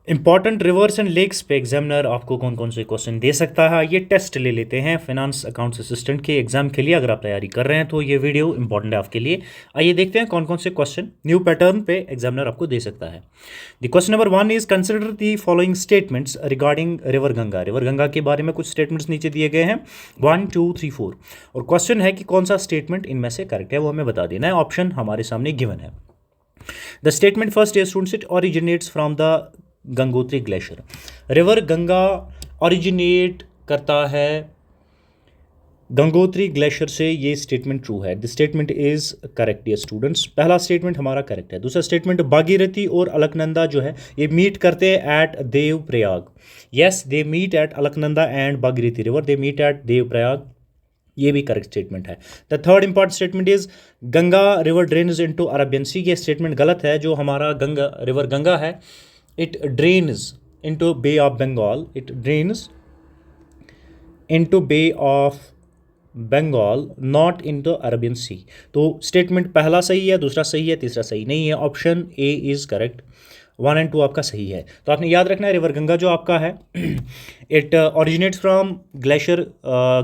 Important rivers and lakes पे examiner आपको कौन कौन से क्वेश्चन दे सकता है, ये टेस्ट ले लेते हैं फाइनेंस अकाउंट्स असिस्टेंट के एग्जाम के लिए। अगर आप तैयारी कर रहे हैं तो ये वीडियो इंपॉर्टेंट है आपके लिए। आइए देखते हैं कौन कौन से क्वेश्चन न्यू पैटर्न पे एग्जामिनर आपको दे सकता है। The question number 1 is consider the following statements regarding river Ganga. River Ganga के बारे में कुछ स्टेटमेंट्स नीचे दिए गए हैं 1 2 3 4, और क्वेश्चन है कि कौन सा स्टेटमेंट इनमें से करेक्ट है वो हमें बता देना है। ऑप्शन हमारे सामने गिवन है। The statement first is students, it originates from the Gangotri glacier. River Ganga originate करता है गंगोत्री ग्लेशियर से, ये स्टेटमेंट ट्रू है। द स्टेटमेंट इज करेक्ट ये स्टूडेंट्स। पहला स्टेटमेंट हमारा करेक्ट है। दूसरा स्टेटमेंट, भागीरथी और अलकनंदा जो है ये मीट करते हैं at Dev Prayag. Yes, they meet at Alaknanda and Bhagirathi river, they meet at Dev Prayag, ये भी करेक्ट स्टेटमेंट है। The third important statement is Ganga river drains into Arabian Sea. ये स्टेटमेंट गलत है। जो हमारा गंगा रिवर गंगा है it drains into Bay of Bengal, it drains into Bay of Bengal, not into Arabian Sea। तो स्टेटमेंट पहला सही है, दूसरा सही है, तीसरा सही नहीं है। Option A is correct, 1 and 2 आपका सही है। तो आपने याद रखना है रिवर गंगा जो आपका है it originates from glacier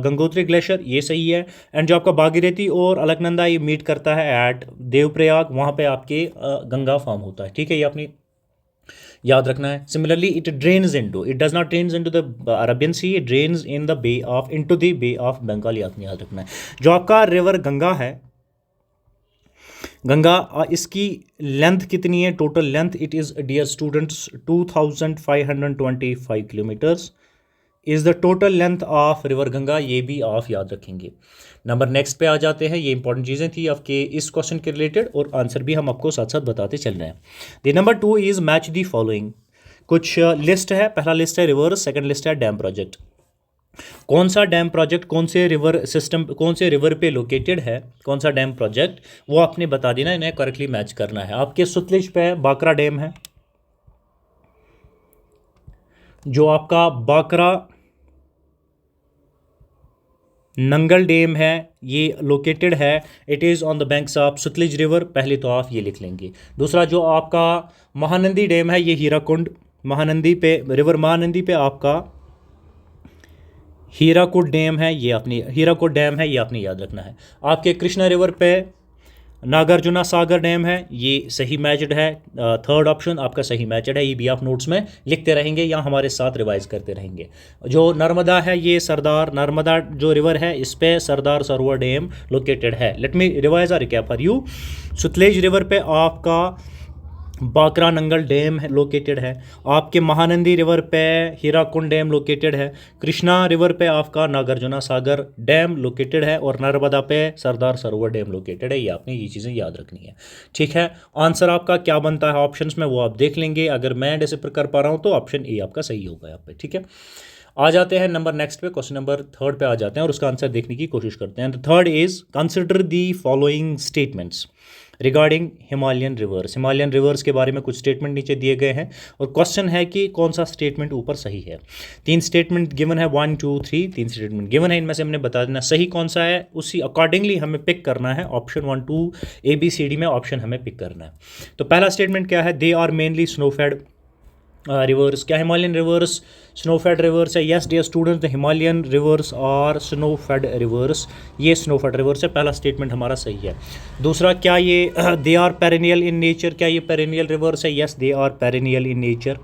Gangotri glacier, ये सही है। एंड जो आपका भागीरथी और अलकनंदा ये मीट करता है एट देवप्रयाग, वहाँ पे आपके गंगा फॉर्म होता है। ठीक है, ये अपनी याद रखना है। Similarly it drains into, it does not drains into the Arabian Sea, it drains in the Bay of into the Bay of Bengal, याद रखना है। जो आपका रिवर गंगा है, गंगा इसकी लेंथ कितनी है, total length it is dear students 2525 kilometres is the total length of river Ganga, ये भी आप याद रखेंगे। नंबर नेक्स्ट पे आ जाते हैं। ये इंपॉर्टेंट चीज़ें थी आपके इस क्वेश्चन के रिलेटेड, और आंसर भी हम आपको साथ साथ बताते चल रहे हैं। The number 2 is match the following. कुछ लिस्ट है, पहला लिस्ट है रिवर्स, सेकंड लिस्ट है डैम प्रोजेक्ट। कौन सा डैम प्रोजेक्ट कौन से रिवर सिस्टम कौन से रिवर पे लोकेटेड है, कौन सा डैम प्रोजेक्ट, वो आपने बता देना, इन्हें करेक्टली मैच करना है। आपके सतलुज पे बाकरा डैम है, जो आपका बाकरा नंगल डैम है ये लोकेटेड है, it is on the banks of Sutlej river. पहले तो आप ये लिख लेंगे। दूसरा जो आपका महानंदी डैम है ये हीराकुंड महानंदी पे, रिवर महानंदी पे आपका हीराकुड डैम है, ये अपनी हीराकुड डैम है, ये आपने याद रखना है। आपके कृष्णा रिवर पे नागार्जुना सागर डैम है, ये सही मैचड है। थर्ड ऑप्शन आपका सही मैचड है, ये भी आप नोट्स में लिखते रहेंगे या हमारे साथ रिवाइज करते रहेंगे। जो नर्मदा है ये सरदार नर्मदा जो रिवर है इस पे सरदार सरोवर डैम लोकेटेड है। Let me revise or recap for you. Sutlej river पे आपका बाकरा नंगल डैम है लोकेटेड है। आपके महानंदी रिवर पे हीराकुंड डैम लोकेटेड है। कृष्णा रिवर पे आपका नागार्जुना सागर डैम लोकेटेड है, और नर्मदा पे सरदार सरोवर डैम लोकेटेड है। ये आपने ये चीज़ें याद रखनी है। ठीक है, आंसर आपका क्या बनता है ऑप्शंस में वो आप देख लेंगे। अगर मैं डिसिफर कर पा रहा हूँ तो ऑप्शन ए आपका सही होगा यहाँ पे। ठीक है, आ जाते हैं नंबर नेक्स्ट पे, क्वेश्चन नंबर थर्ड पे आ जाते हैं और उसका आंसर देखने की कोशिश करते हैं। The third is consider the following statements regarding Himalayan reverse. Himalayan reverse के बारे में कुछ स्टेटमेंट नीचे दिए गए हैं और क्वेश्चन है कि कौन सा स्टेटमेंट ऊपर सही है। 3 स्टेटमेंट गिवन है, 1 2 3 3 स्टेटमेंट गिवन है। इनमें से हमने बता देना सही कौन सा है, उसी अकॉर्डिंगली हमें पिक करना है। ऑप्शन 1 2 ABCD में ऑप्शन हमें पिक करना है। तो पहला स्टेटमेंट क्या है, they are mainly snowfed rivers. क्या हिमालयन रिवर्स स्नोफेड रिवर्स है? Yes dear students, the Himalayan rivers are snowfed rivers, ये स्नोफेड रिवर्स है। पहला स्टेटमेंट हमारा सही है। दूसरा, क्या ये they are perennial in nature, क्या ये पेरेनियल रिवर्स है? Yes, they are perennial in nature,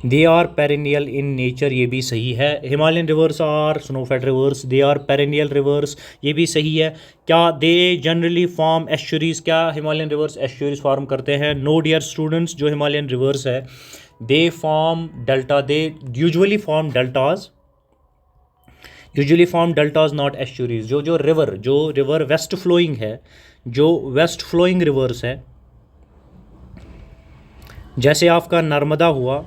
they are perennial in nature, ये भी सही है। Himalayan rivers are snowfed rivers, they are perennial rivers, ये भी सही है। क्या दे जनरली फॉर्म एस्चुरीज, क्या हिमालयन रिवर्स एस्चुरीज फॉर्म करते हैं? नो डियर स्टूडेंट्स, जो हिमालयन रिवर्स है they form delta, they usually form deltas, usually form deltas not estuaries. जो रिवर वेस्ट फ्लोइंग है, जो वेस्ट फ्लोइंग रिवर्स है, जैसे आपका नर्मदा हुआ,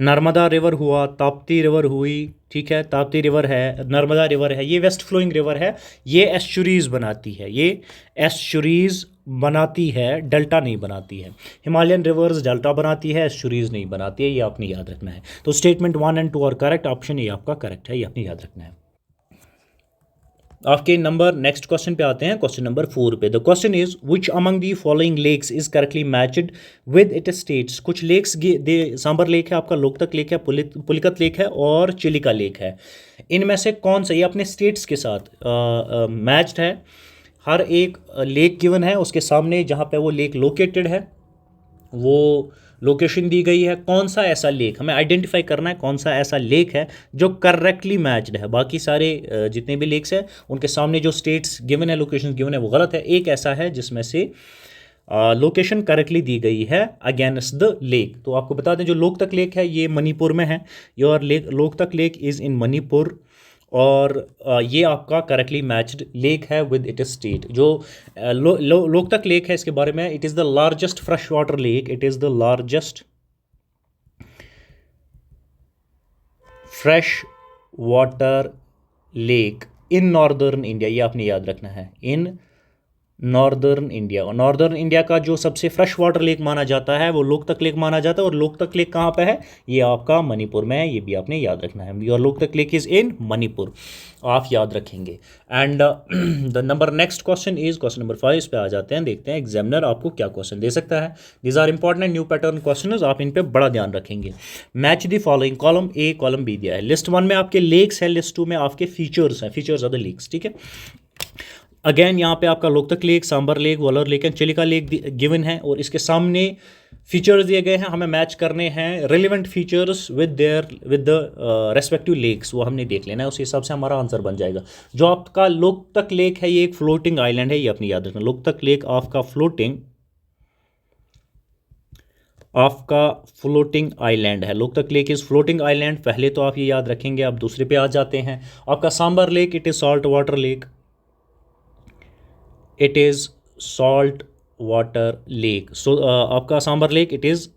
नर्मदा रिवर हुआ, ताप्ती रिवर हुई, ठीक है, ताप्ती रिवर है, नर्मदा रिवर है, ये वेस्ट फ्लोइंग रिवर है, ये एस्चुरीज बनाती है, ये एस्चुरीज बनाती है, डेल्टा नहीं बनाती है। हिमालयन रिवर्स डेल्टा बनाती है, एस्चुरीज नहीं बनाती है, ये आपने याद रखना है। तो स्टेटमेंट 1 और 2 और करेक्ट, ऑप्शन ए आपका करेक्ट है, ये आपने याद रखना है। आपके नंबर नेक्स्ट क्वेश्चन पे आते हैं, क्वेश्चन नंबर 4 पे। The question is which among the following lakes is correctly matched with it states. कुछ लेक्स दे सांबर लेक है, आपका लोकतक लेक है, पुलिकत लेक है और चिलिका लेक है। इनमें से कौन सा ये अपने स्टेट्स के साथ मैच्ड है। हर एक लेक गिवन है, उसके सामने जहाँ पे वो लेक लोकेटेड है वो लोकेशन दी गई है। कौन सा ऐसा लेक हमें आइडेंटिफाई करना है, कौन सा ऐसा लेक है जो करेक्टली मैच्ड है। बाकी सारे जितने भी लेक्स हैं उनके सामने जो स्टेट्स गिवन है, लोकेशन गिवन है, वो गलत है। एक ऐसा है जिसमें से लोकेशन करेक्टली दी गई है अगेंस्ट द लेक। तो आपको बता दें जो लोकतक लेक है ये मणिपुर में है। Your lake Loktak lake is in Manipur और ये आपका करेक्टली मैच्ड लेक है विद इट स्टेट। जो लोकतक लेक है इसके बारे में, it is the largest fresh water lake, it is the largest fresh water lake in northern India. ये आपने याद रखना है, इन नॉर्दर्न इंडिया। और नॉर्दर्न इंडिया का जो सबसे फ्रेश वाटर लेक माना जाता है वो लोकतक लेक माना जाता है। और लोकतक लेक कहाँ पे है, ये आपका मणिपुर में है, ये भी आपने याद रखना है। Your Loktak lake is in Manipur, आप याद रखेंगे। And the number next question is question number 5 पे आ जाते हैं, देखते हैं एग्जामिनर आपको क्या क्वेश्चन दे सकता है। These are important and new pattern question, आप इन पे बड़ा ध्यान रखेंगे। Match the following, column A column B दिया है। लिस्ट 1 में आपके लेक्स है, लिस्ट 2 में आपके फीचर्स हैं, फीचर्स ऑफ द लेक्स। ठीक है, अगेन यहाँ पे आपका Loktak lake, Sambhar lake, Wular lake and Chilika lake given है और इसके सामने फीचर्स दिए गए हैं। हमें मैच करने हैं relevant features with the respective lakes, वो हमने देख लेना है, उस हिसाब से हमारा आंसर बन जाएगा। जो आपका लोकतक लेक है ये एक फ्लोटिंग आइलैंड है, ये अपनी याद रखना। लोकतक लेक आपका फ्लोटिंग आइलैंड है। Loktak lake is floating island, पहले तो आप ये याद रखेंगे। आप दूसरे पे आ जाते हैं, आपका Sambhar lake, it is salt water lake, it is salt water lake. So आपका Sambhar lake it is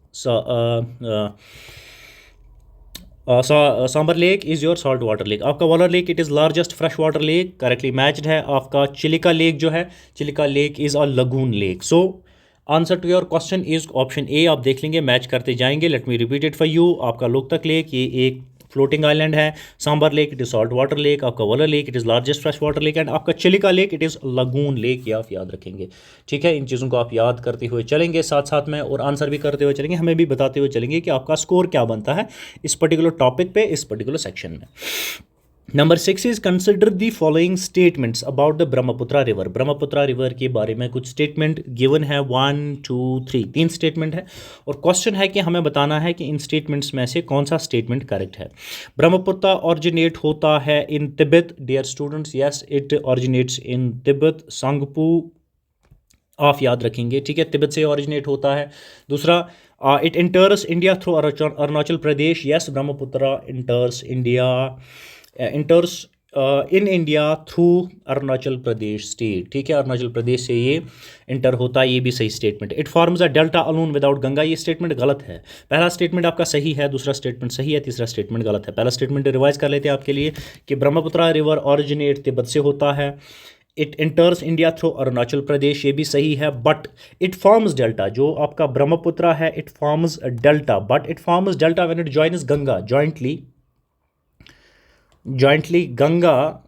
Sambhar lake is your salt water lake. आपका Wular lake it is largest fresh water lake, correctly matched है। आपका चिलिका लेक जो है, Chilika lake is a lagoon lake. So answer to your question is option A. आप देख लेंगे, match करते जाएंगे। Let me repeat it for you. आपका लोकतक लेक ये एक फ्लोटिंग आइलैंड है, Sambhar lake it is salt water lake, आपका Wular lake it is largest fresh water lake and आपका Chilika lake it is lagoon lake. ये आप याद रखेंगे। ठीक है, इन चीज़ों को आप याद करते हुए चलेंगे साथ साथ में और आंसर भी करते हुए चलेंगे, हमें भी बताते हुए चलेंगे कि आपका स्कोर क्या बनता है इस पर्टिकुलर टॉपिक पे, इस पर्टिकुलर सेक्शन में। Number 6 is consider the following statements about the Brahmaputra river. Brahmaputra river के बारे में कुछ स्टेटमेंट गिवन है, 1 2 3, 3 स्टेटमेंट है और क्वेश्चन है कि हमें बताना है कि इन स्टेटमेंट्स में से कौन सा स्टेटमेंट करेक्ट है। ब्रह्मपुत्रा ऑरिजिनेट होता है in Tibet, dear students, yes it originates in Tibet, Tsangpo आप याद रखेंगे। ठीक है, तिब्बत से ऑरिजिनेट होता है। दूसरा, it enters India through Arunachal Pradesh, yes Brahmaputra इंटर्स in India through Arunachal Pradesh state. ठीक है, अरुणाचल प्रदेश से ये इंटर होता है, ये भी सही स्टेटमेंट है। It forms a delta alone without Ganga, ये स्टेटमेंट गलत है। पहला स्टेटमेंट आपका सही है, दूसरा स्टेटमेंट सही है, तीसरा स्टेटमेंट गलत है। पहला स्टेटमेंट रिवाइज कर लेते हैं आपके लिए कि ब्रह्मपुत्रा रिवर ऑरिजिनेट तिब्बत से होता है, it enters India through Arunachal Pradesh, ये भी सही है। बट इट फॉर्म्स डेल्टा, जो आपका ब्रह्मपुत्रा है it forms delta, but it forms delta when it joins Ganga, jointly Ganga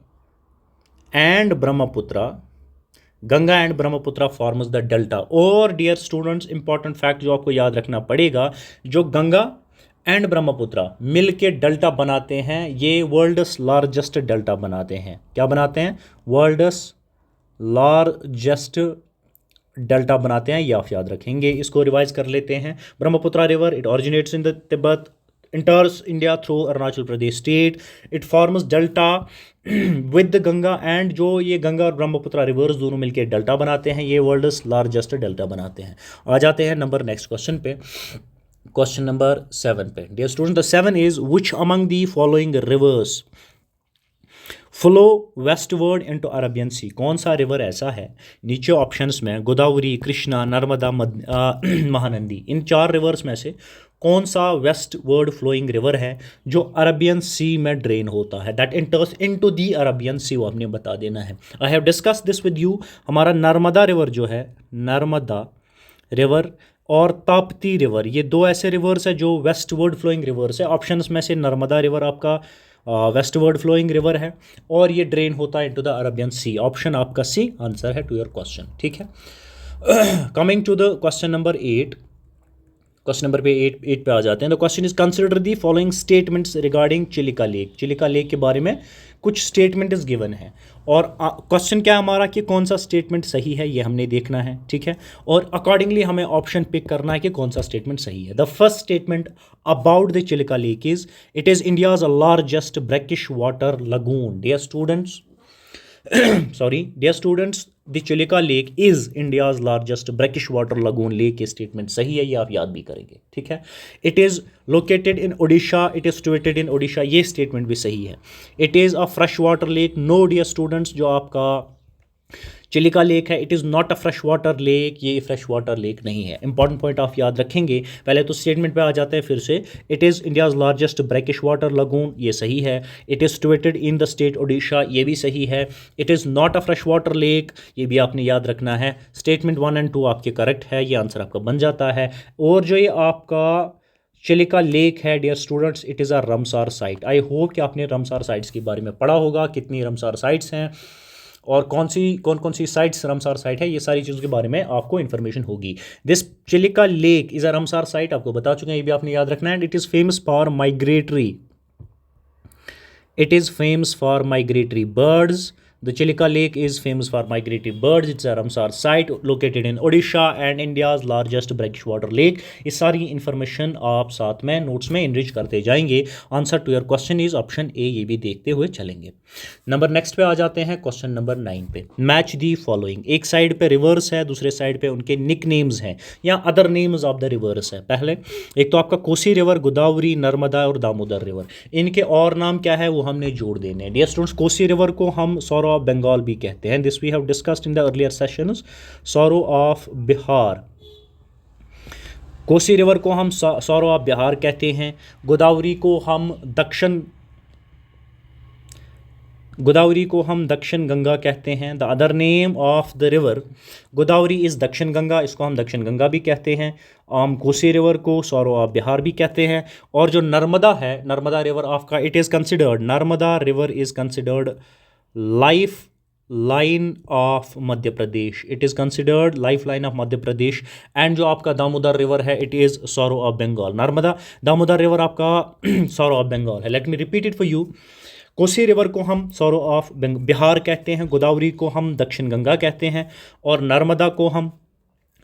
and Brahmaputra, Ganga and Brahmaputra forms the delta. और डियर स्टूडेंट्स, इंपॉर्टेंट फैक्ट जो आपको याद रखना पड़ेगा, जो गंगा एंड ब्रह्मपुत्रा मिल के डेल्टा बनाते हैं, ये वर्ल्ड्स लार्जेस्ट डेल्टा बनाते हैं। क्या बनाते हैं? वर्ल्ड्स लार्जेस्ट डेल्टा बनाते हैं, ये आप याद रखेंगे। इसको रिवाइज कर लेते हैं। Brahmaputra river it originates in the Tibet, enters India through Arunachal Pradesh state, it forms delta with Ganga and जो ये गंगा और ब्रह्मपुत्रा रिवर्स दोनों मिलकर डेल्टा बनाते हैं, ये वर्ल्ड्स लार्जेस्ट डेल्टा बनाते हैं। आ जाते हैं नंबर नेक्स्ट क्वेश्चन पे, क्वेश्चन नंबर 7 पे। Dear student, the 7 is which among the following rivers flow westward into Arabian Sea. कौन सा रिवर ऐसा है, नीचे ऑप्शंस में गोदावरी, कृष्णा, नर्मदा, महानंदी, इन 4 रिवर्स में से कौन सा वेस्ट वर्ड फ्लोइंग रिवर है जो अरबियन सी में ड्रेन होता है, that enters into the Arabian Sea, वो आपने बता देना है। I have discuss this with you. हमारा नर्मदा रिवर जो है, नर्मदा रिवर और ताप्ती रिवर, ये 2 ऐसे रिवर्स है जो वेस्ट वर्ड फ्लोइंग रिवर्स है। ऑप्शंस में से नर्मदा रिवर आपका वेस्टवर्ड फ्लोइंग रिवर है और ये ड्रेन होता है into the Arabian Sea. Option आपका सी आंसर है टू योर क्वेश्चन, ठीक है। Coming to the question number 8, question number पे 8 पे आ जाते हैं। The question is consider the following statements regarding Chilika lake. Chilika lake के बारे में कुछ स्टेटमेंट इज गिवन है और क्वेश्चन क्या है हमारा कि कौन सा स्टेटमेंट सही है ये हमने देखना है, ठीक है। और अकॉर्डिंगली हमें ऑप्शन पिक करना है कि कौन सा स्टेटमेंट सही है। The first statement about the Chilika lake is it is India's largest brackish water lagoon. Dear students, dear students, the Chilika Lake is India's largest brackish water lagoon lake। ये statement सही है, ये आप याद भी करेंगे, ठीक है। It is located in Odisha, it is situated in Odisha, ये स्टेटमेंट भी सही है। It is a fresh water lake. No dear students, जो आपका चिलिका लेक है it is not a fresh water lake, ये फ्रेश वाटर लेक नहीं है। इंपॉर्टेंट पॉइंट आप याद रखेंगे। पहले तो स्टेटमेंट पे आ जाते हैं फिर से। It is India's largest brackish water lagoon, ये सही है। It is situated in the state Odisha, ये भी सही है। It is not a fresh water lake, ये भी आपने याद रखना है। स्टेटमेंट 1 और 2 आपके करेक्ट है, ये आंसर आपका बन जाता है। और जो ये आपका चिलिका लेक है dear students, it is a Ramsar site. I hope कि आपने रमसार साइट्स के बारे में पढ़ा होगा, कितनी रमसार साइट्स हैं और कौन कौन सी साइट्स रमसार साइट है, ये सारी चीज़ों के बारे में आपको इन्फॉर्मेशन होगी। This Chilika lake is a Ramsar site, आपको बता चुके हैं, ये भी आपने याद रखना है। And it is famous for migratory, it is famous for migratory birds। The Chilika Lake is famous for migratory birds। It's a Ramsar site located in Odisha and India's largest brackish water lake। ये सारी information आप साथ में notes में enrich करते जाएंगे। Answer to your question is option A, ये भी देखते हुए चलेंगे। नंबर नेक्स्ट पे आ जाते हैं क्वेश्चन नंबर 9 पे। Match the following. एक साइड पे रिवर्स है, दूसरे साइड पे उनके निक नेम्स हैं या other names of the reverse है। पहले एक तो आपका कोसी रिवर, गोदावरी, नर्मदा और दामोदर रिवर, इनके और नाम क्या है वो हमने जोड़ देने हैं। डियर स्टूडेंट्स, कोसी रिवर को हम सौरो ऑफ बंगाल भी कहते हैं। This we have discussed in the earlier sessions. Sorrow of Bihar, Kosi river को हम सौरो ऑफ बिहार कहते हैं। गोदावरी को हम दक्षिण गंगा कहते हैं। The other name of the river Godavari is Dakshin Ganga, इसको हम दक्षिण गंगा भी कहते हैं। कोसी रिवर को सौरो ऑफ बिहार भी कहते हैं। और जो नर्मदा है, नर्मदा रिवर आपका it is considered, Narmada river is considered life line of Madhya Pradesh. It is considered life line of Madhya Pradesh. And जो आपका दामोदर रिवर है it is sorrow of Bengal. Narmada Damodar river आपका सौरो ऑफ बंगाल है। Let me repeat it for you. Kosi river को हम sorrow of Bihar कहते हैं, गोदावरी को हम दक्षिण गंगा कहते हैं और नर्मदा को हम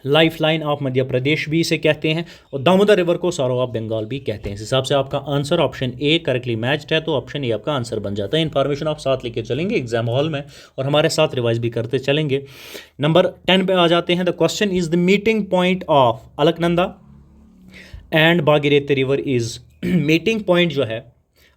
लाइफ लाइन ऑफ मध्य प्रदेश भी इसे कहते हैं और दामोदर रिवर को सौरो ऑफ बंगाल भी कहते हैं। इस हिसाब से आपका answer option A correctly matched है, तो ऑप्शन ए आपका आंसर बन जाता है। इन्फॉर्मेशन आप साथ लेके चलेंगे एग्जाम हॉल में और हमारे साथ रिवाइज भी करते चलेंगे। नंबर 10 पे आ जाते हैं। The question is the meeting point of Alaknanda and Bhagirathi river is. Meeting point जो है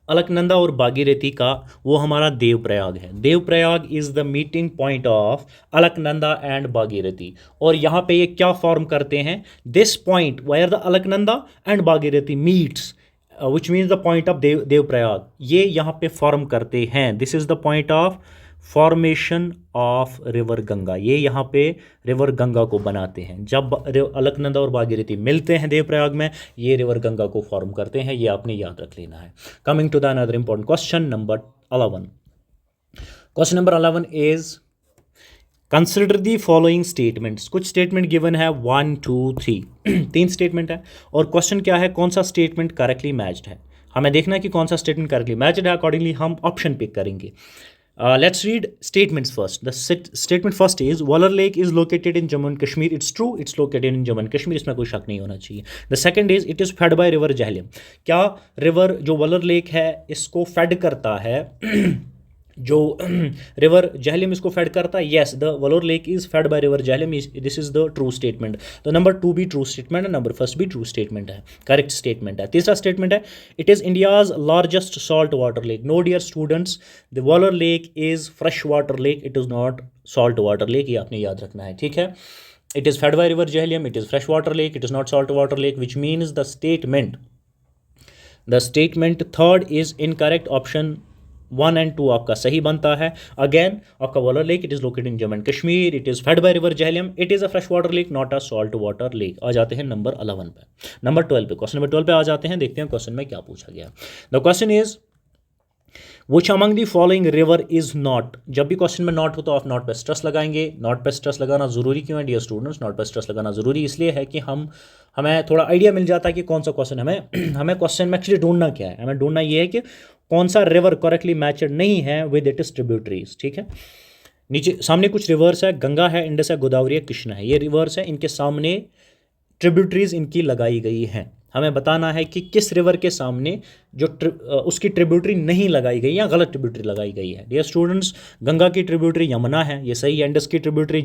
अलकनंदा और भागीरथी का वो हमारा देवप्रयाग है। Devprayag is the meeting point of Alaknanda and Bhagirathi. और यहाँ पे ये क्या फॉर्म करते हैं, this point where the Alaknanda and Bhagirathi meets which means the point of Devprayag, ये यहाँ पे फॉर्म करते हैं। This is the point of formation of river Ganga, ये यहाँ पे रिवर गंगा को बनाते हैं। जब अलकनंदा और भागीरथी मिलते हैं देवप्रयाग में, ये रिवर गंगा को फॉर्म करते हैं, ये आपने याद रख लेना है। Coming to the another important question number 11। Question number 11 is consider the following statements. कुछ स्टेटमेंट गिवन है 1 2 3, 3 स्टेटमेंट है और क्वेश्चन क्या है, कौन सा स्टेटमेंट करेक्टली मैच्ड है। हमें देखना है कि कौन सा स्टेटमेंट करेक्टली मैच्ड है, अकॉर्डिंगली हम ऑप्शन पिक करेंगे। Let's read statements first. The statement first is Waller Lake is located in Jammu and Kashmir. It's true, it's located in Jammu and Kashmir. इसमें कोई शक नहीं होना चाहिए। The second is it is fed by river Jhelum। क्या river जो वलर lake है इसको फेड करता है, जो रिवर जहलम इसको फेड करता है। Yes, the Wular lake is fed by river Jhelum. This is the true statement. तो नंबर 2 भी ट्रू स्टेटमेंट है, नंबर फर्स्ट भी ट्रू स्टेटमेंट है, करेक्ट स्टेटमेंट है। तीसरा स्टेटमेंट है it is India's largest salt water lake. No dear students, the Wular lake is fresh water lake, it is not salt water lake, ये आपने याद रखना है, ठीक है। It is fed by river Jhelum, it is fresh water lake, it is not salt water lake, which means the statement third is incorrect. Option 1 और 2 आपका सही बनता है। अगेन आपका Wular lake it is located in Jammu and Kashmir, it is fed by river Jhelum, it is a fresh water lake not a salt water lake. आ जाते हैं number 11 पे। नंबर 12 पे, क्वेश्चन नंबर 12 पे आ जाते हैं, देखते हैं क्वेश्चन में क्या पूछा गया। The question is which among the following river is not. जब भी क्वेश्चन में नॉट हो तो आप नॉट पे स्ट्रेस लगाएंगे। नॉट पे स्ट्रेस लगाना ज़रूरी क्यों है डियर स्टूडेंट्स? नॉट पे स्ट्रेस लगाना ज़रूरी इसलिए है कि हमें थोड़ा आइडिया मिल जाता है कि कौन सा क्वेश्चन हमें क्वेश्चन में एक्चुअली ढूंढना क्या है। हमें ढूंढना ये है कि कौन सा रिवर करेक्टली मैचड नहीं है विद इट इज ट्रिब्यूटरीज। ठीक है, नीचे सामने कुछ रिवर्स है, गंगा है, इंडस है, गोदावरी है, कृष्णा है। ये रिवर्स है, इनके सामने ट्रिब्यूटरीज इनकी लगाई गई हैं। हमें बताना है कि किस रिवर के सामने जो उसकी ट्रिब्यूटरी नहीं लगाई गई या गलत ट्रिब्यूटरी लगाई गई है। डियर स्टूडेंट्स, गंगा की ट्रिब्यूटरी यमुना है, ये सही है। इंडस की ट्रिब्यूटरी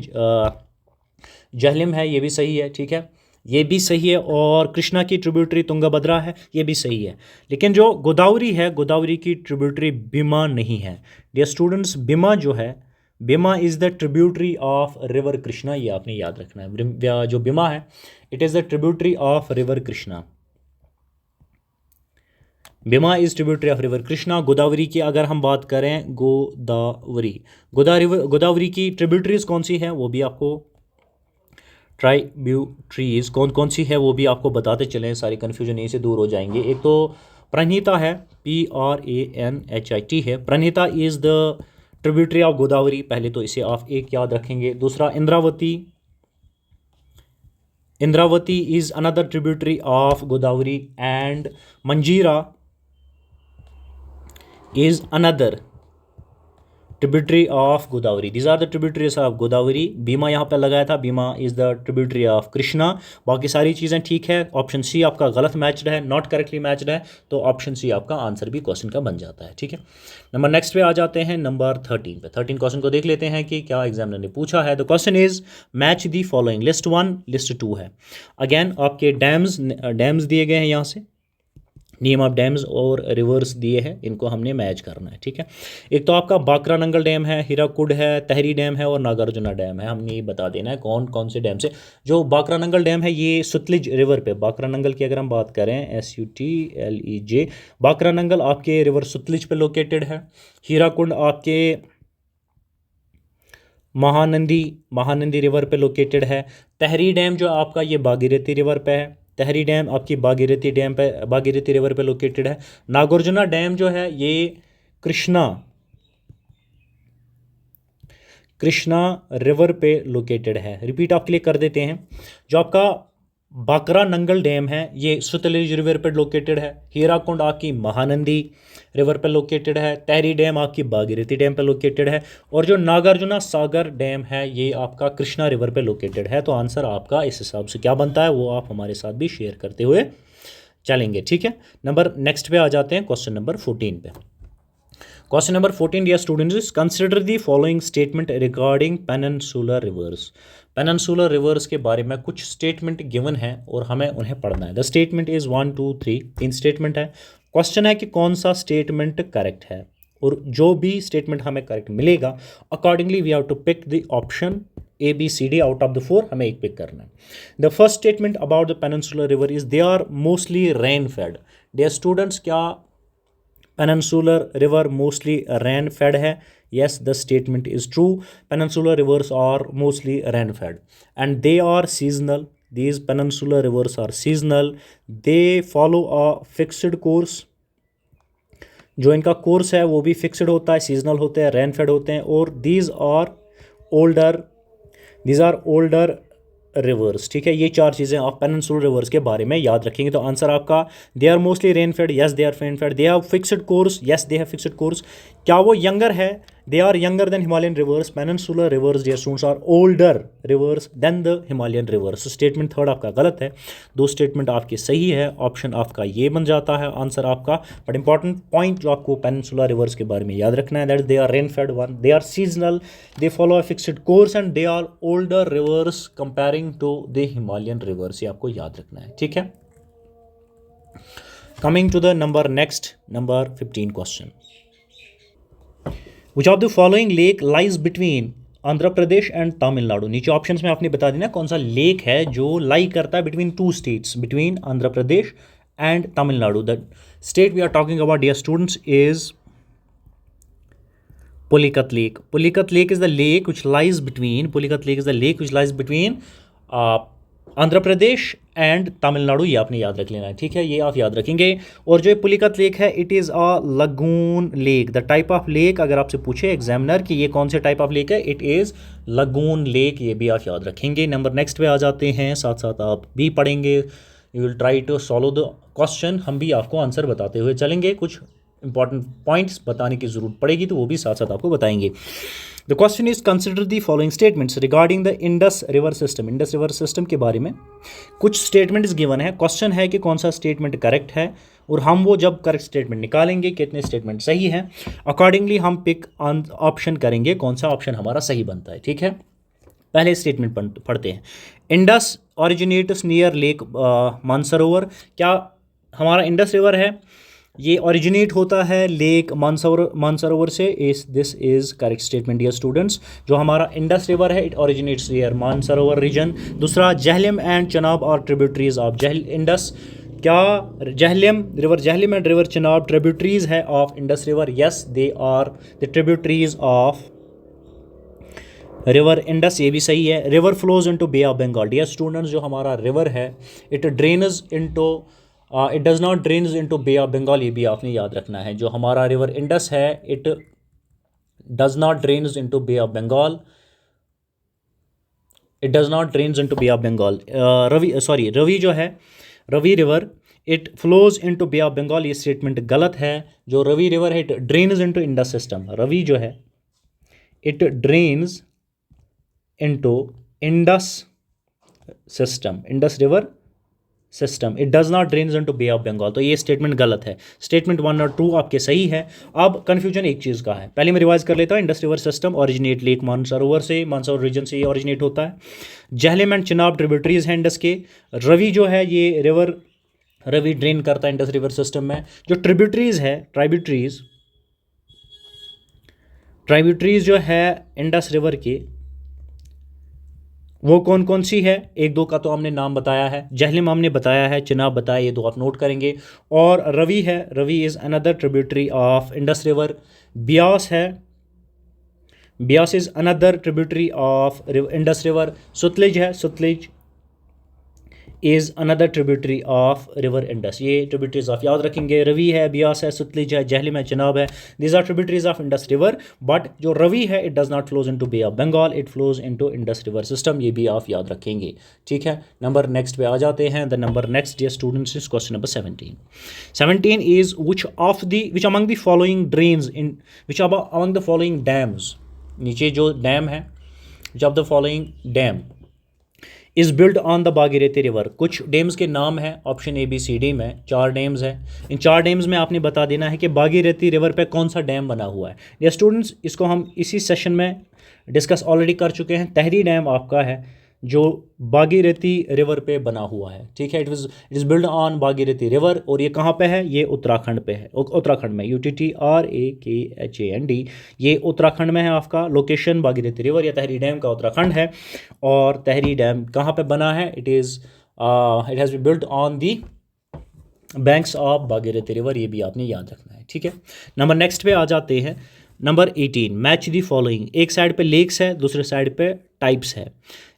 झेलम है, ये भी सही है। ठीक है, ये भी सही है। और कृष्णा की ट्रिब्यूटरी तुंगभद्रा है, ये भी सही है। लेकिन जो गोदावरी है, गोदावरी की ट्रिब्यूटरी भीमा नहीं है। डियर स्टूडेंट्स, भीमा जो है, Bhima is the tributary of river Krishna, ये आपने याद रखना है। जो भीमा है, it is the tributary of river Krishna. Bhima is tributary of river Krishna. Godavari की अगर हम बात करें, गोदावरी की ट्रिब्यूटरीज कौन सी हैं वो भी आपको, ट्राइब्यूटरीज कौन कौन सी है वो भी आपको बताते चलें, सारी कन्फ्यूजन यहीं से दूर हो जाएंगे। एक तो प्रणहिता है, PRANHIT है, Pranhita is the tributary of Godavari, पहले तो इसे आप एक याद रखेंगे। दूसरा Indravati, Indravati is another tributary of Godavari, and मंजीरा is another tributary of Godavari. These are the tributaries of Godavari. Bhima यहाँ पे लगाया था, Bhima is the tributary of Krishna. बाकी सारी चीज़ें ठीक है। ऑप्शन सी आपका गलत मैच्ड है, नॉट करेक्टली मैच्ड है, तो ऑप्शन सी आपका आंसर भी क्वेश्चन का बन जाता है। ठीक है, नंबर नेक्स्ट पे आ जाते हैं, नंबर 13 पे। 13 क्वेश्चन को देख लेते हैं कि क्या एग्जामिनर ने पूछा है। The question is match the following, list 1 list 2 है। अगेन आपके डैम्स दिए गए हैं, यहाँ से नेम ऑफ डैम्स और रिवर्स दिए हैं, इनको हमने मैच करना है। ठीक है, एक तो आपका बाकरा नंगल डैम है, हीराकुड है, तहरी डैम है और नागार्जुना डैम है। हमने ये बता देना है कौन कौन से डैम से। जो बाकरा नंगल डैम है ये सतलुज रिवर पे, बाकरा नंगल की अगर हम बात करें, SUTLEJ, बाकरा नंगल आपके रिवर सतलुज पे लोकेटेड है। हीराकुंड आपके महानंदी रिवर पे लोकेटेड है। तहरी डैम जो आपका ये भागीरथी रिवर पे है, तहरी डैम आपकी भागीरथी रिवर पे लोकेटेड है। नागार्जुना डैम जो है ये कृष्णा रिवर पे लोकेटेड है। रिपीट आप क्लिक कर देते हैं। जो आपका बाकरा नंगल डैम है ये सतलुज रिवर पे लोकेटेड है। हीराकुंड आपकी महानंदी रिवर पे लोकेटेड है। तहरी डैम आपकी भागीरथी डैम पे लोकेटेड है। और जो नागार्जुना सागर डैम है ये आपका कृष्णा रिवर पे लोकेटेड है। तो आंसर आपका इस हिसाब से क्या बनता है वो आप हमारे साथ भी शेयर करते हुए चलेंगे। ठीक है, नंबर नेक्स्ट पे आ जाते हैं, क्वेश्चन नंबर 14 पे। Question number 14 dear students, consider the following statement regarding peninsular rivers. Peninsular rivers के बारे में कुछ स्टेटमेंट गिवन है और हमें उन्हें पढ़ना है। द स्टेटमेंट इज 1 2 3, 3 स्टेटमेंट है। क्वेश्चन है कि कौन सा स्टेटमेंट करेक्ट है, और जो भी स्टेटमेंट हमें करेक्ट मिलेगा accordingly we have to pick the option ABCD out of the 4, हमें एक पिक करना है। The first statement about the peninsular river is they are mostly rain fed. Dear students, क्या peninsular river mostly rain fed है? Yes, the statement is true. Peninsular rivers are mostly rain fed and they are seasonal. These peninsular rivers are seasonal. They follow a fixed course. जो इनका course है वो भी fixed होता है, seasonal होते हैं, रेन फेड होते हैं। और these are older रिवर्स। ठीक है, ये 4 चीज़ें आप पेनिनसुलर रिवर्स के बारे में याद रखेंगे। तो आंसर आपका, they are mostly rain fed, yes they are rain fed. They have fixed course, yes they have fixed course. क्या वो यंगर है? They are younger than Himalayan rivers. Peninsular rivers dear students are older rivers than the Himalayan rivers. Statement third आपका गलत है, 2 statement आपके सही है। Option आपका ये बन जाता है आंसर आपका। बट इंपॉर्टेंट पॉइंट जो आपको पेनिनसुलर रिवर्स के बारे में याद रखना है, that they are rain fed one, they are seasonal, they follow a fixed course and they are older rivers comparing to the Himalayan rivers. ये आपको याद रखना है। ठीक है, coming to the number next, number 15 question. Which of the following lake lies between Andhra Pradesh and Tamil Nadu? नीचे options में आपने बता देना कौन सा लेक है जो लाई करता है between 2 states, between Andhra Pradesh and Tamil Nadu. The state we are talking about dear students is Pulicat Lake. Pulicat Lake is the lake which lies between, Pulicat Lake is the lake which lies between Andhra Pradesh and Tamil Nadu, ये आपने याद रख लेना है, ठीक है, ये आप याद रखेंगे। और जो पुलिकत लेक है, it is a lagoon lake. The type of lake, अगर आपसे पूछे एग्जामिनर कि ये कौन से टाइप ऑफ लेक है, इट इज़ लगून लेक, ये भी आप याद रखेंगे। नंबर नेक्स्ट पे आ जाते हैं, साथ साथ आप भी पढ़ेंगे, you will try to solve the question, हम भी आपको आंसर बताते हुए चलेंगे, कुछ इंपॉर्टेंट पॉइंट्स बताने की ज़रूरत पड़ेगी तो वो भी साथ साथ आपको बताएंगे। The question is consider the following statements regarding the Indus river system. Indus river system के बारे में कुछ स्टेटमेंट्स गिवन है, क्वेश्चन है कि कौन सा स्टेटमेंट करेक्ट है, और हम वो जब करेक्ट स्टेटमेंट निकालेंगे कितने स्टेटमेंट सही हैं, अकॉर्डिंगली हम पिक ऑप्शन करेंगे कौन सा ऑप्शन हमारा सही बनता है, ठीक है। पहले स्टेटमेंट पढ़ते हैं। Indus originates near lake Mansarovar. क्या हमारा इंडस रिवर है ये ओरिजिनेट होता है लेक मानसरोवर से? This is correct statement dear students. जो हमारा इंडस रिवर है, it originates near Mansarovar region. दूसरा, जहलम एंड चनाब और ट्रिब्यूटरीज ऑफ इंडस। क्या Jhelum and river Chenab tributaries है of Indus river? Yes, they are the tributaries of river Indus, ये भी सही है। River flows into Bay of Bengal. Dear students, जो हमारा रिवर है, it drains into it does not drains into Bay of Bengal, ये भी आपने याद रखना है। जो हमारा रिवर इंडस है, it does not drains into Bay of Bengal, it does not drains into Bay of Bengal. Ravi जो है, Ravi river, it flows into Bay of Bengal, ये स्टेटमेंट गलत है। जो रवि रिवर है, it drains into Indus system. Ravi जो है, it drains into Indus system, Indus river system, it does not drains into Bay of Bengal. तो ये स्टेटमेंट गलत है। स्टेटमेंट 1 और 2 आपके सही है। अब कन्फ्यूजन एक चीज़ का है, पहले मैं रिवाइज कर लेता हूँ। Indus river system originate lake Mansarovar से, मानसरोवर रीजन से ये ओरिजिनेट होता है। जहलम एंड चिनाब ट्रिब्यूटरीज हैं इंडस के। रवि जो है, ये रिवर रवि ड्रेन करता है इंडस रिवर सिस्टम में। जो ट्रिब्यूटरीज है, ट्राइब्यूटरीज जो है इंडस रिवर की, वो कौन कौन सी है? एक दो का तो हमने नाम बताया है, जहलम हमने बताया है, चिनाब बताया, ये दो आप नोट करेंगे। और रवि है, Ravi is another tributary of Indus river. Beas है, Beas is another tributary of Indus river. Sutlej है, Sutlej is another tributary of river Indus. ये ट्रिब्यूटरीज आप याद रखेंगे। रवि है, ब्यास है, सतलुज है, जहलम है, चिनाब है, these are tributaries of Indus river. But जो रवि है, it does not flows into Bay of Bengal, it flows into Indus river system, ये भी आप याद रखेंगे, ठीक है। नंबर नेक्स्ट पे आ जाते हैं। The number next dear students is question number 17 is which among the following drains in which among the following dams. नीचे जो डैम है, which of the following dam is build on the Bhagirathi river. कुछ dams के नाम हैं, option ABCD में 4 dams हैं। इन 4 dams में आपने बता देना है कि भागीरथी रिवर पे कौन सा डैम बना हुआ है। ये स्टूडेंट्स, इसको हम इसी सेशन में डिस्कस ऑलरेडी कर चुके हैं। तहरी डैम आपका है जो भागीरथी रिवर पे बना हुआ है, ठीक है। It is build on Bhagirathi river, और ये कहाँ पे है? ये उत्तराखंड पे है, उत्तराखंड में, UTTRAKHAND, ये उत्तराखंड में है आपका लोकेशन, भागीरथी रिवर या तहरी डैम का उत्तराखंड है। और तहरी डैम कहाँ पे बना है? It has been build on the banks of Bhagirathi river, ये भी आपने याद रखना है, ठीक है। नंबर नेक्स्ट पे आ जाते हैं। Number 18, match the following. एक साइड पे लेक्स है, दूसरे साइड पे टाइप्स है।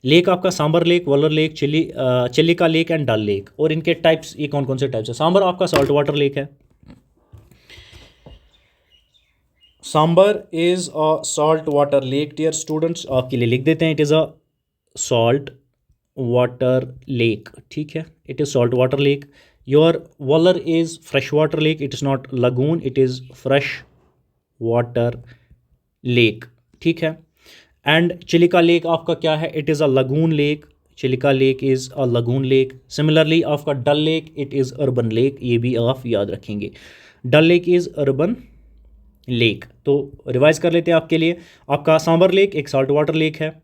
लेक आपका Sambhar lake, Wular lake, Chilika lake and Dal lake. और इनके टाइप्स, ये कौन कौन से टाइप्स है? सांबर आपका सॉल्ट वाटर लेक है। Sambhar is a salt water lake dear students, आपके लिए लिख देते हैं, it is a salt water lake, ठीक है, it is salt water lake. Your Wular is fresh water lake, it is not lagoon, it is fresh water lake, ठीक है। And Chilika lake आपका क्या है? It is a lagoon lake, Chilika lake is a lagoon lake. Similarly आपका Dal lake, it is urban lake, ये भी आप याद रखेंगे। Dal lake is urban lake. तो रिवाइज कर लेते हैं आपके लिए। आपका सांबर लेक एक सॉल्ट वाटर लेक है,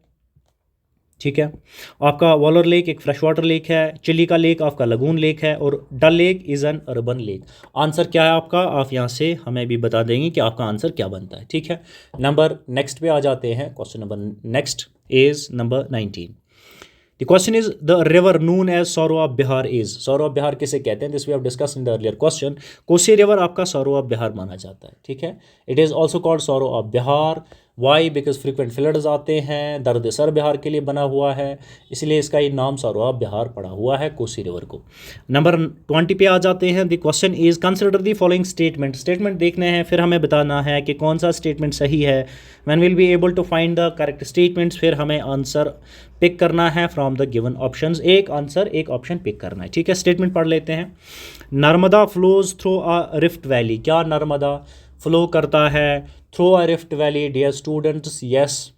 ठीक है। आपका वॉलर लेक एक फ्रेश वाटर लेक है, चिल्लिका लेक आपका लगून लेक है, और Dal lake is an urban lake. Answer क्या है आपका? आप यहाँ से हमें भी बता देंगे कि आपका आंसर क्या बनता है, ठीक है। नंबर नेक्स्ट पे आ जाते हैं। Question number next is number 19। The question is the river known as sorrow of Bihar is. Sorrow of Bihar किसे कहते हैं? This we have discuss in the earlier question. Kosi river आपका सौरो ऑफ बिहार माना जाता है, ठीक है। It is also called sorrow of Bihar. Why because frequent floods आते हैं, दर्द सर बिहार के लिए बना हुआ है, इसलिए इसका ये नाम सौराब बिहार पड़ा हुआ है कोसी रिवर को। नंबर 20 पे आ जाते हैं। The question is consider the following statement. Statement देखने हैं, फिर हमें बताना है कि कौन सा स्टेटमेंट सही है। When will be able to find the correct statements, फिर हमें आंसर पिक करना है फ्रॉम द गिवन ऑप्शंस। एक आंसर एक ऑप्शन पिक करना है, ठीक है। स्टेटमेंट पढ़ लेते हैं। Narmada flows through a rift valley. क्या नर्मदा फ्लो करता है through a rift valley? Dear students, yes,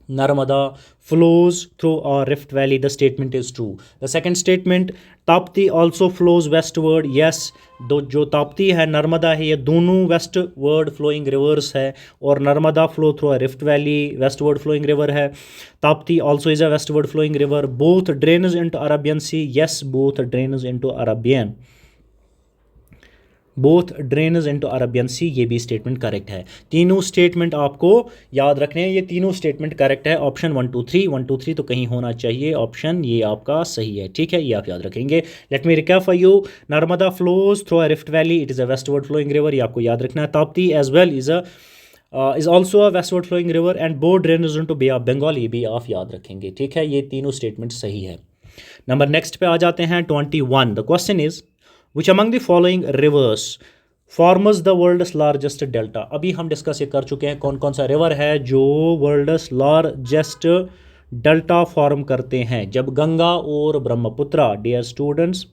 Narmada flows through a rift valley. The statement is true. The second statement, Tapti also flows westward. Yes, जो ताप्ती है, नर्मदा है, ये दोनों westward flowing rivers है, और Narmada flow through a rift valley westward flowing river है। Tapti also is a westward flowing river. Both drains into Arabian Sea. Yes, both drains into Arabian. Both drains into Arabian Sea, ये भी statement correct है। तीनों statement आपको याद रखने हैं, ये तीनों स्टेटमेंट करेक्ट है। ऑप्शन 1 2 3, 1 2 3 तो कहीं होना चाहिए, ऑप्शन ये आपका सही है, ठीक है, ये आप याद रखेंगे। Let me recap for you. Narmada flows through a rift valley, it is a westward flowing river, ये आपको याद रखना है। Tapti as well is also a westward flowing river and both drains into Bay of Bengal, ये भी आप याद रखेंगे, ठीक है। ये तीनों स्टेटमेंट सही है। नंबर नेक्स्ट पे आ जाते हैं 21। The question is Which among the following rivers forms the world's largest delta? अभी हम डिस्कस ये कर चुके हैं कौन कौन सा रिवर है जो वर्ल्ड्स लार्जेस्ट डेल्टा फॉर्म करते हैं। जब गंगा और Brahmaputra, dear students,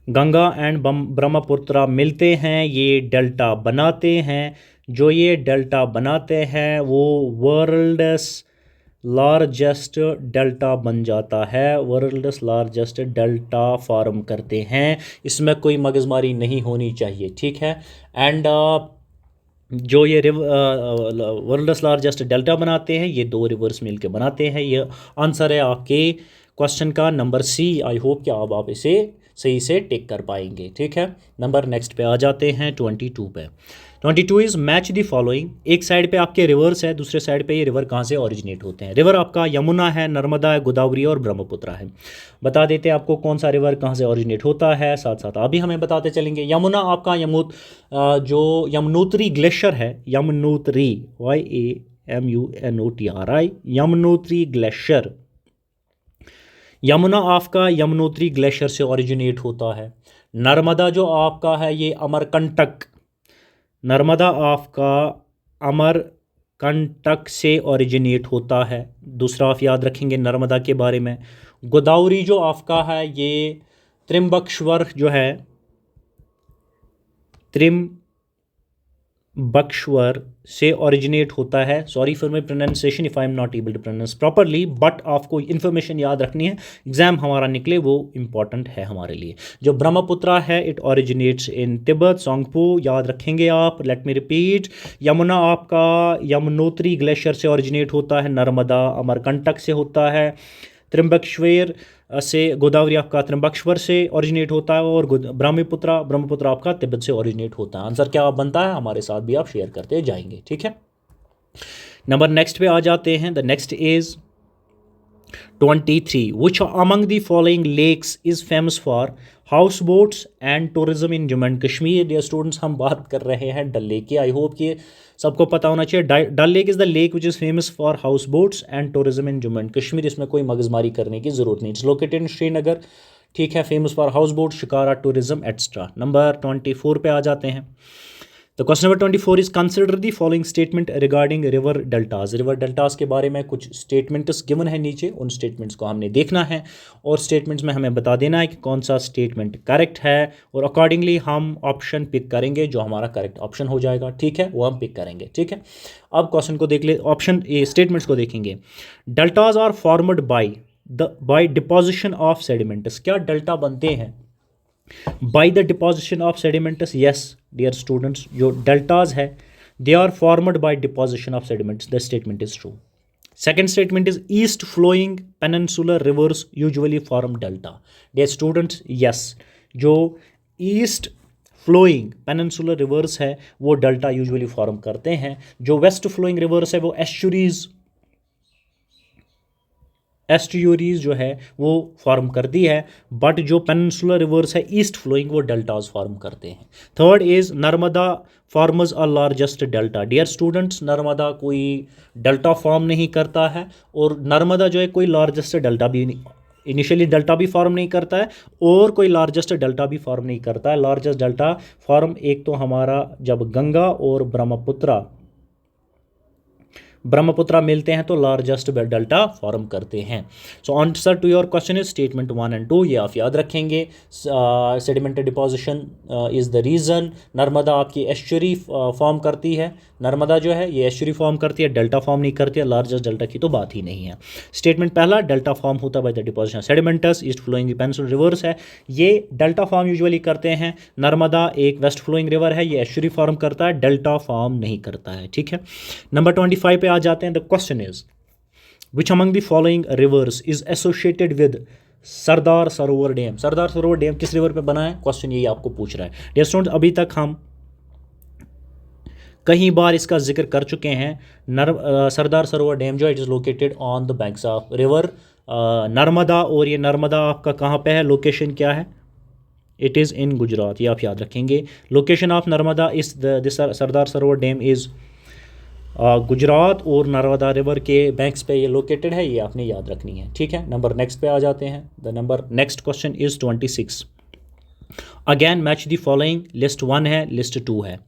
Ganga and Brahmaputra मिलते हैं, ये डेल्टा बनाते हैं। जो ये डेल्टा बनाते हैं वो वर्ल्ड्स लार्जेस्ट डेल्टा बन जाता है, वर्ल्ड्स लार्जेस्ट डेल्टा फॉर्म करते हैं। इसमें कोई मगजमारी नहीं होनी चाहिए, ठीक है। एंड जो ये वर्ल्ड्स लार्जेस्ट डेल्टा बनाते हैं, ये दो रिवर्स मिल के बनाते हैं। ये आंसर है आपके क्वेश्चन का नंबर सी। आई होप कि अब आप इसे सही से टिक कर पाएंगे, ठीक है। नंबर नेक्स्ट पे आ जाते हैं 22 पे। 22 इज़ मैच द फॉलोइंग। एक साइड पे आपके रिवर्स है, दूसरे साइड पे ये रिवर कहाँ से ओरिजिनेट होते हैं। रिवर आपका यमुना है, नर्मदा है, गोदावरी और ब्रह्मपुत्रा है। बता देते हैं आपको कौन सा रिवर कहाँ से ओरिजिनेट होता है, साथ साथ आप भी हमें बताते चलेंगे। यमुना आपका जो यमुनोत्री ग्लेशियर है, यमुनोत्री, YAMUNOTRI, यमुनोत्री ग्लेशियर, यमुना आपका यमुनोत्री ग्लेशियर से ओरिजिनेट होता है। नर्मदा जो आपका है ये अमरकंटक, नर्मदा आपका अमरकंटक से ओरिजिनेट होता है। दूसरा आप याद रखेंगे नर्मदा के बारे में। गोदावरी जो आपका है ये त्रिम्बकेश्वर जो है, त्रिम्बकेश्वर से ओरिजिनेट होता है। Sorry for my pronunciation if I am not able to pronounce properly, but आपको इन्फॉर्मेशन याद रखनी है, एग्जाम हमारा निकले वो इम्पॉर्टेंट है हमारे लिए। जो ब्रह्मपुत्रा है इट ओरिजिनेट्स इन तिब्बत, सोंगपू, याद रखेंगे आप। लेट मी रिपीट, यमुना आपका यमुनोत्री ग्लेशियर से ओरिजिनेट होता है, नर्मदा अमरकंटक से होता है, त्रिम्बकेश्वर से, गोदावरी आपका त्रिम्बकेश्वर से ओरिजिनेट होता है, और ब्रह्मपुत्रा आपका तिब्बत से ओरिजिनेट होता है। आंसर क्या बनता है हमारे साथ भी आप शेयर करते जाएंगे, ठीक है। नंबर नेक्स्ट पे आ जाते हैं। The next is 23। Which among the following lakes is famous for house boats and tourism in Jammu and Kashmir? Dear students, हम बात कर रहे हैं डल लेक की। आई होप कि सबको पता होना चाहिए। Dal lake is the lake which is famous for house boats and tourism in Jammu and Kashmir. इसमें कोई मगजमारी करने की ज़रूरत नहीं। इट्स लोकेटेड इन श्रीनगर, ठीक है, famous for house boat, shikara, tourism etcetera. Number 24 पे आ जाते हैं। तो question number 24 is consider the following statement regarding river deltas. River deltas के बारे में कुछ स्टेटमेंट्स गिवन है नीचे, उन स्टेटमेंट्स को हमने देखना है और स्टेटमेंट्स में हमें बता देना है कि कौन सा स्टेटमेंट करेक्ट है, और अकॉर्डिंगली हम ऑप्शन पिक करेंगे। जो हमारा करेक्ट ऑप्शन हो जाएगा, ठीक है, वो हम पिक करेंगे, ठीक है। अब क्वेश्चन को देख ले, ऑप्शन ए स्टेटमेंट्स को देखेंगे। Deltas are formed by deposition of sediments. क्या डेल्टा बनते हैं by the deposition of sediments? Yes dear students, जो डेल्टाज है they are formed by deposition of sediments. The statement is true. Second statement is east flowing peninsular rivers usually form delta. Dear students, yes, जो east flowing peninsular rivers है वो delta usually form करते हैं। जो west flowing rivers है वो estuaries estuaries जो है वो फॉर्म करती है, बट जो पेनिनसुलर रिवर्स है ईस्ट फ्लोइंग वो डेल्टाज फॉर्म करते हैं। Third is Narmada forms a largest delta. Dear students, Narmada कोई डेल्टा फॉर्म नहीं करता है, और नर्मदा जो है कोई लार्जेस्ट डेल्टा भी इनिशियली डेल्टा भी फॉर्म नहीं करता है और कोई लार्जेस्ट डेल्टा भी फॉर्म नहीं करता है। लार्जेस्ट डेल्टा फॉर्म एक तो हमारा जब गंगा और ब्रह्मपुत्रा मिलते हैं तो लार्जेस्ट डेल्टा फॉर्म करते हैं। So answer to your question is statement 1 and 2, ये आप याद रखेंगे। Sedimented deposition is the reason. Narmada आपकी एस्चुरी फॉर्म करती है, नर्मदा जो है ये एस्चुरी फॉर्म करती है, डेल्टा फॉर्म नहीं करती है। लार्जेस्ट डेल्टा की तो बात ही नहीं है। स्टेटमेंट पहला, डेल्टा फॉर्म होता है by the deposition sediments east flowing peninsular rivers है, ये डेल्टा फॉर्म यूजुअली करते हैं। नर्मदा एक वेस्ट फ्लोइंग रिवर है, ये एस्चुरी फॉर्म करता है, डेल्टा फॉर्म नहीं करता है। ठीक है, नंबर 25 पे आ जाते हैं। The question is which among the following rivers is associated with Sardar Sarovar dam. Sardar Sarovar dam किस रिवर पे बना है, क्वेश्चन यही आपको पूछ रहा है। डियर स्टूडेंट्स, अभी तक हम कई बार इसका जिक्र कर चुके हैं। सरदार सरोवर डैम जो है it is located on the banks of river Narmada, और ये नर्मदा आपका कहाँ पे है, लोकेशन क्या है, इट इज़ इन गुजरात, ये आप याद रखेंगे। लोकेशन ऑफ नर्मदा इस सरदार सरोवर डैम इज़ गुजरात, और नर्मदा रिवर के बैंक्स पे ये लोकेटेड है, ये आपने याद रखनी है। ठीक है, नंबर नेक्स्ट पे आ जाते हैं। The number next question is 26। Again match the following, list 1 है, लिस्ट 2 है।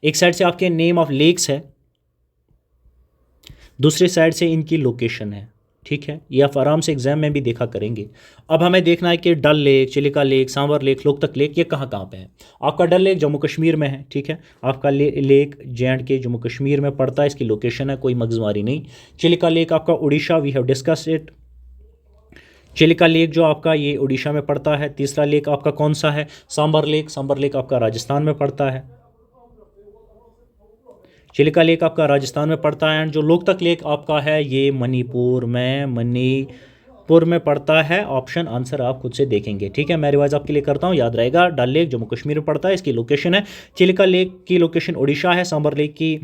एक साइड से आपके नेम ऑफ लेक्स है, दूसरी साइड से इनकी लोकेशन है। ठीक है, ये आप आराम से एग्जाम में भी देखा करेंगे। अब हमें देखना है कि डल लेक, चिलिका लेक, सांवर लेक, लोकतक लेक ये कहाँ कहाँ पे है। आपका डल लेक जम्मू कश्मीर में है। ठीक है, आपका लेक J&K जम्मू कश्मीर में पड़ता है, इसकी लोकेशन है, कोई मगजमारी नहीं। चिलिका लेक आपका Orissa, we have discuss it. Chilika lake जो आपका ये उड़ीसा में पड़ता है। तीसरा लेक आपका कौन सा है, सांबर लेक। सांबर लेक आपका राजस्थान में पड़ता है। चिलिका लेक आपका राजस्थान में पड़ता है। एंड जो लोकतक लेक आपका है ये मणिपुर में पड़ता है। ऑप्शन आंसर आप खुद से देखेंगे। ठीक है, मैं रिवाइज आपके लिए करता हूँ, याद रहेगा। डल लेक जम्मू कश्मीर में पड़ता है, इसकी लोकेशन है। चिलिका लेक की लोकेशन उड़ीसा है, सांबर लेक की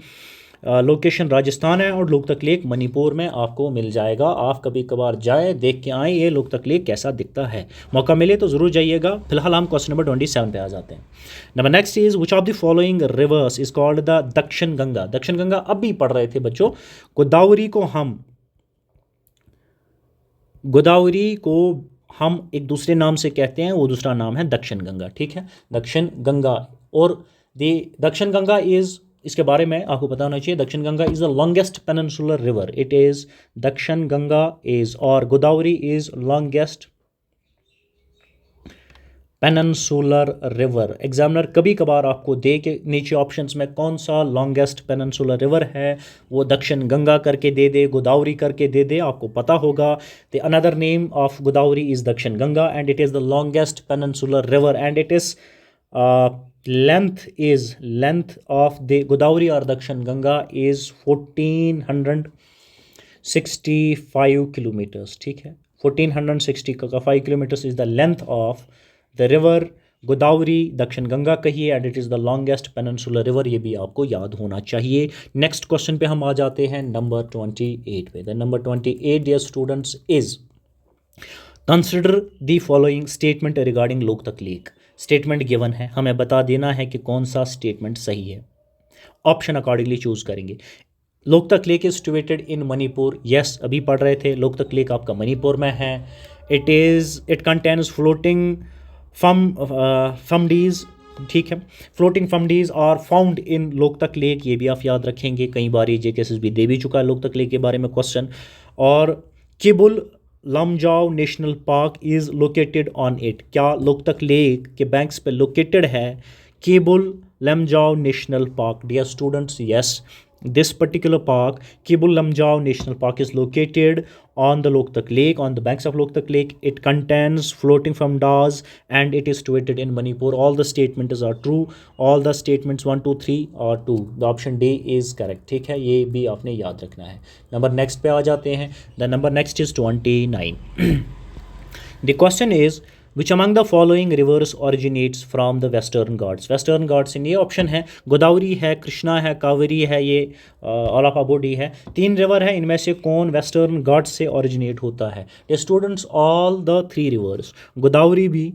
लोकेशन राजस्थान है, और लोकतक लेक मणिपुर में आपको मिल जाएगा। आप कभी कभार जाए, देख के आए ये लोकतक लेक कैसा दिखता है, मौका मिले तो ज़रूर जाइएगा। फिलहाल हम क्वेश्चन नंबर 27 पे आ जाते हैं। Number next is which of the following rivers is called the दक्षिण गंगा। दक्षिण गंगा अब भी पढ़ रहे थे बच्चों। गोदावरी को हम एक दूसरे नाम से कहते हैं, वो दूसरा नाम है दक्षिण गंगा। ठीक है, दक्षिण गंगा, और दक्षिण गंगा इज़, इसके बारे में आपको पता होना चाहिए, दक्षिण Ganga is the longest peninsular river. It is Dakshin Ganga is, और Godavari is longest peninsular river. Examiner कभी कभार आपको दे के नीचे ऑप्शंस में कौन सा लॉन्गेस्ट पेनिनसुलर रिवर है, वो दक्षिण गंगा करके दे दे, गोदावरी करके दे दे, आपको पता होगा। The another name of Godavari is Dakshin Ganga, and it is the longest peninsular river, and it is length of the Godavari or Dakshin Ganga is 1465 kilometers. ठीक है, 1465 kilometers is the length of the river Godavari दक्षिण गंगा कही है, and it is the longest peninsular river, ये भी आपको याद होना चाहिए। नेक्स्ट क्वेश्चन पे हम आ जाते हैं नंबर 28 पे। The number 28 dear students is consider the following statement regarding Loktak lake. Statement given है, हमें बता देना है कि कौन सा स्टेटमेंट सही है। ऑप्शन अकॉर्डिंगली चूज करेंगे। Loktak lake is situated in Manipur, yes अभी पढ़ रहे थे, लोकतक लेक आपका मणिपुर में है। It contains floating phumdis. ठीक है, floating phumdis are found in Loktak lake, ये भी आप याद रखेंगे। कई बार ये JKSS भी दे भी चुका है लोकतक लेक के बारे में क्वेश्चन। और Keibul Lamjao National Park is located on it, क्या लोकतक लेक के बैंक्स पे लोकेटेड है Keibul Lamjao National Park. Dear students, yes this particular park, Kibul Lamjao National Park, is located on the Loktak Lake, on the banks of Loktak Lake. It contains floating fumdas and it is situated in Manipur. All the statements are true. All the statements 1, 2, 3 are true. The option D is correct. ठीक है, ये भी आपने याद रखना है। Number next पे आ जाते हैं। The number next is 29. The question is which among the following rivers originates from the Western Ghats. Western Ghats in ये ऑप्शन है, गोदावरी है, कृष्णा है, कावेरी है, ये अलापाबुडी है। 3 रिवर है, इनमें से कौन वेस्टर्न घाट्स से ओरिजिनेट होता है? ये students all the 3 reverse, Godavari भी,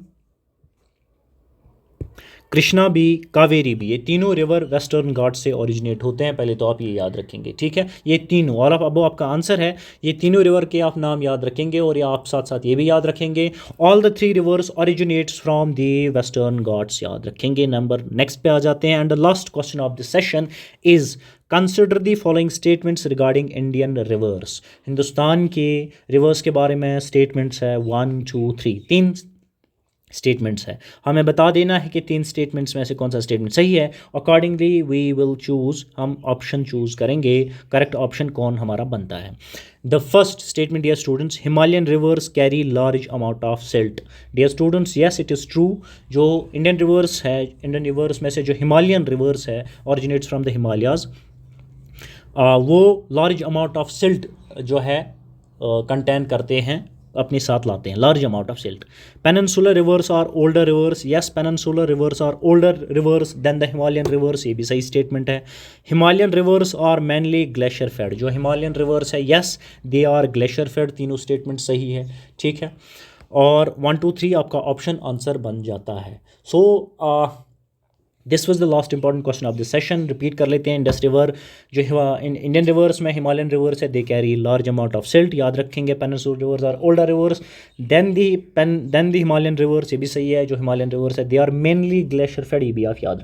कृष्णा भी, कावेरी भी, ये तीनों रिवर वेस्टर्न घाट से ओरिजिनेट होते हैं। पहले तो आप ये याद रखेंगे, ठीक है। ये तीनों, और अब आपका आंसर है, ये तीनों रिवर के आप नाम याद रखेंगे और ये आप साथ साथ ये भी याद रखेंगे, all the 3 reverse originates from the Western Ghats याद रखेंगे। नंबर नेक्स्ट पे आ जाते हैं, and the last question of the session is consider the following statements regarding Indian reverse. Hindustan के रिवर्स के बारे में स्टेटमेंट्स है 1 2 3, 3 स्टेटमेंट्स है। हमें बता देना है कि 3 स्टेटमेंट्स में से कौन सा स्टेटमेंट सही है। अकॉर्डिंगली वी विल चूज़, हम ऑप्शन चूज़ करेंगे, करेक्ट ऑप्शन कौन हमारा बनता है। The first statement, dear students, Himalayan rivers carry large amount of silt. Dear students, yes it is true. जो इंडियन रिवर्स है, इंडियन रिवर्स में से जो हिमालयन रिवर्स है ऑरिजिनेट्स फ्रॉम द हिमालयाज़, वो लार्ज अमाउंट ऑफ सिल्ट जो है contain करते हैं, अपने साथ लाते हैं, large amount of silt. Peninsular rivers are older rivers, yes peninsular rivers are older rivers than the Himalayan rivers, ये भी सही स्टेटमेंट है। Himalayan rivers are mainly glacier fed, जो हिमालयन रिवर्स है, yes they are glacier fed, तीनों statement सही है, ठीक है। और 1 2 3 आपका ऑप्शन आंसर बन जाता है। So this was the last important question of the session. Repeat कर लेते हैं, इंडस रिवर जो इंडियन रिवर्स में हिमालयन रिवर्स है, they carry large amount of silt, याद रखेंगे। Peninsular rivers are older rivers than the Himalayan rivers, ये भी सही है। जो हिमालयन रिवर्स है they are mainly glacier fed, ये भी आप याद